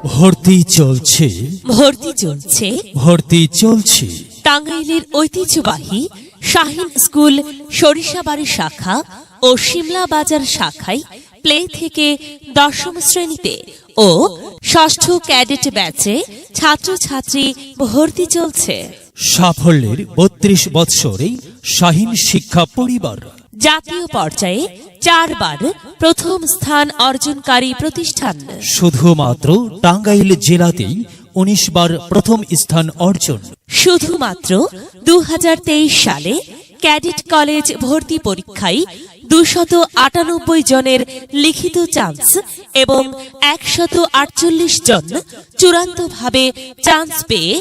ভর্তি চলছে ভর্তি চলছে টাঙ্গাইলের ঐতিহ্যবাহী শাহিন স্কুল সরিষাবাড়ি শাখা ও শিমলা বাজার শাখায় প্লে থেকে 10ম শ্রেণীতে ও 6ষ্ঠ ক্যাডেট ব্যাচে ছাত্রছাত্রী ভর্তি চলছে। সাফল্যের 32 বৎসরে শাহিন শিক্ষা পরিবার জাতীয় পর্যায়ে 4 বার প্রথম স্থান অর্জনকারী প্রতিষ্ঠান। শুধুমাত্র টাঙ্গাইল জেলাতেই 19 বার প্রথম স্থান অর্জন। শুধুমাত্র 2023 সালে ক্যাডেট কলেজ ভর্তি পরীক্ষায় 298 জনের লিখিত চান্স এবং 148 জন চূড়ান্তভাবে চান্স পেয়ে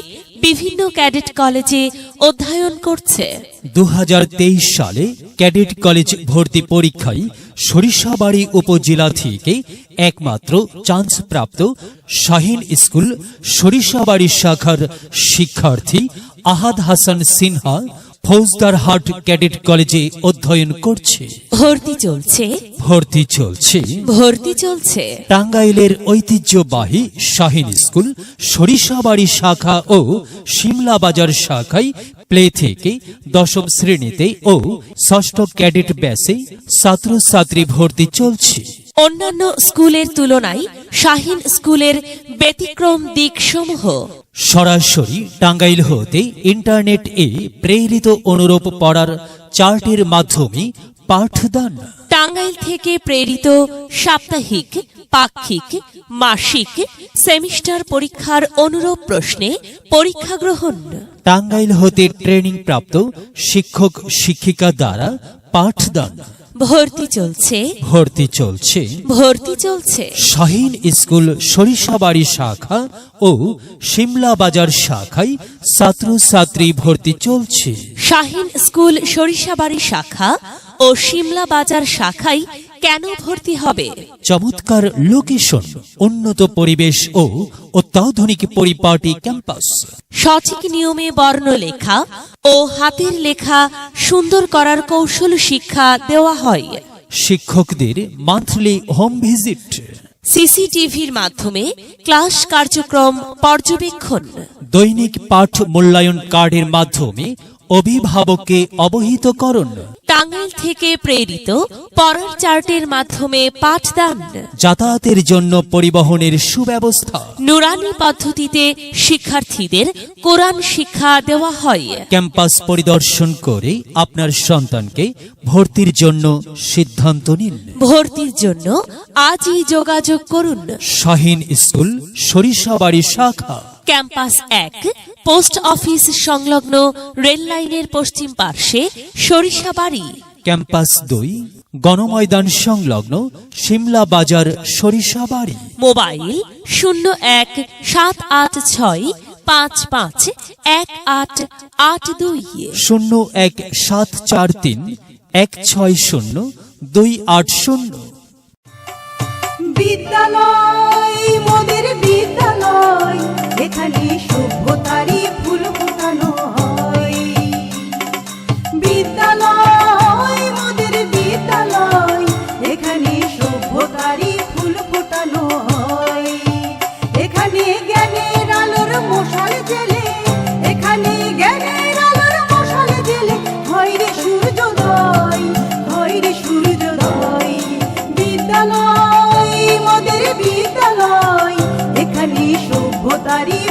বিভিন্ন ক্যাডেট কলেজে অধ্যয়ন করছে। 2023 সালে ক্যাডেট কলেজ ভর্তি পরীক্ষায় সরিষাবাড়ি উপজেলা থেকে একমাত্র চান্স প্রাপ্ত শাহিন স্কুল সরিষাবাড়ি শাখার শিক্ষার্থী আহাদ হাসান সিনহা ফৌজদারহাট ক্যাডেট কলেজে অধ্যয়ন করছে। ভর্তি চলছে টাঙ্গাইলের ঐতিহ্যবাহী শাহিন স্কুল সরিষাবাড়ি শাখা ও শিমলা বাজার শাখায় প্লে থেকে 10ম শ্রেণীতে ও 6ষ্ঠ ক্যাডেট ব্যাচে ছাত্রছাত্রী ভর্তি চলছে। অন্যান্য স্কুলের তুলনায় শাহিন স্কুলের ব্যতিক্রম দিকসমূহ: সরাসরি টাঙ্গাইল হতে ইন্টারনেট এ প্রেরিত অনুরূপ পড়ার চার্টের মাধ্যমে পাঠদান। টাঙ্গাইল থেকে প্রেরিত সাপ্তাহিক, পাক্ষিক, মাসিক, সেমিস্টার পরীক্ষার অনুরূপ প্রশ্নে পরীক্ষা গ্রহণ। টাঙ্গাইল হতে ট্রেনিং প্রাপ্ত শিক্ষক শিক্ষিকা দ্বারা পাঠদান। ভর্তি চলছে শাহিন স্কুল সরিষাবাড়ি শাখা ও শিমলা বাজার শাখায় ছাত্রছাত্রী ভর্তি চলছে। শাহিন স্কুল সরিষাবাড়ি শাখা ও শিমলা বাজার শাখায় কেন ভর্তি হবে? চমৎকার লোকেশন, উন্নত পরিবেশ ও অত্যাধুনিক পরিপাটি ক্যাম্পাস। সঠিক নিয়মে বর্ণ লেখা ও হাতের লেখা সুন্দর করার কৌশল শিক্ষা দেওয়া হয়। শিক্ষকদের মান্থলি হোম ভিজিট। সিসিটিভির মাধ্যমে ক্লাস কার্যক্রম পর্যবেক্ষণ। দৈনিক পাঠ মূল্যায়ন কার্ডের মাধ্যমে অভিভাবককে অবহিতকরণ। টাঙ্গাইল থেকে প্রেরিত পড়ার চার্টের মাধ্যমে পাঠদান। যাতায়াতের জন্য পরিবহনের সুব্যবস্থা। নুরানি পদ্ধতিতে শিক্ষার্থীদের কোরআন শিক্ষা দেওয়া হয়। ক্যাম্পাস পরিদর্শন করে আপনার সন্তানকে ভর্তির জন্য সিদ্ধান্ত নিন। ভর্তির জন্য আজই যোগাযোগ করুন। শাহিন স্কুল সরিষাবাড়ি শাখা, ক্যাম্পাস 1, পোস্ট অফিস সংলগ্ন রেল লাইনের পশ্চিম পার্শ্বে সরিষাবাড়ি। ক্যাম্পাস 2, গণময়দান সংলগ্ন শিমলা বাজার সরিষাবাড়ি। মোবাইল 0174351882 01743160280। বিদ্যালয় মোদের বিদ্যালয়, এখানে সভ্যতারই ফুল ফোটানো হয়। বিদ্যালয় মোদের বিদ্যালয়, এখানে সভ্যতারই ফুল ফোটানো হয়। এখানে জ্ঞানের আলোর মশাল জেলে, এখানে জ্ঞানের আলোর মশাল জেলে হয় রে সূর্যোদয়, হয় রে সূর্যোদয়। বিদ্যালয় মোদের বিদ্যালয়, এখানে সভ্যতারই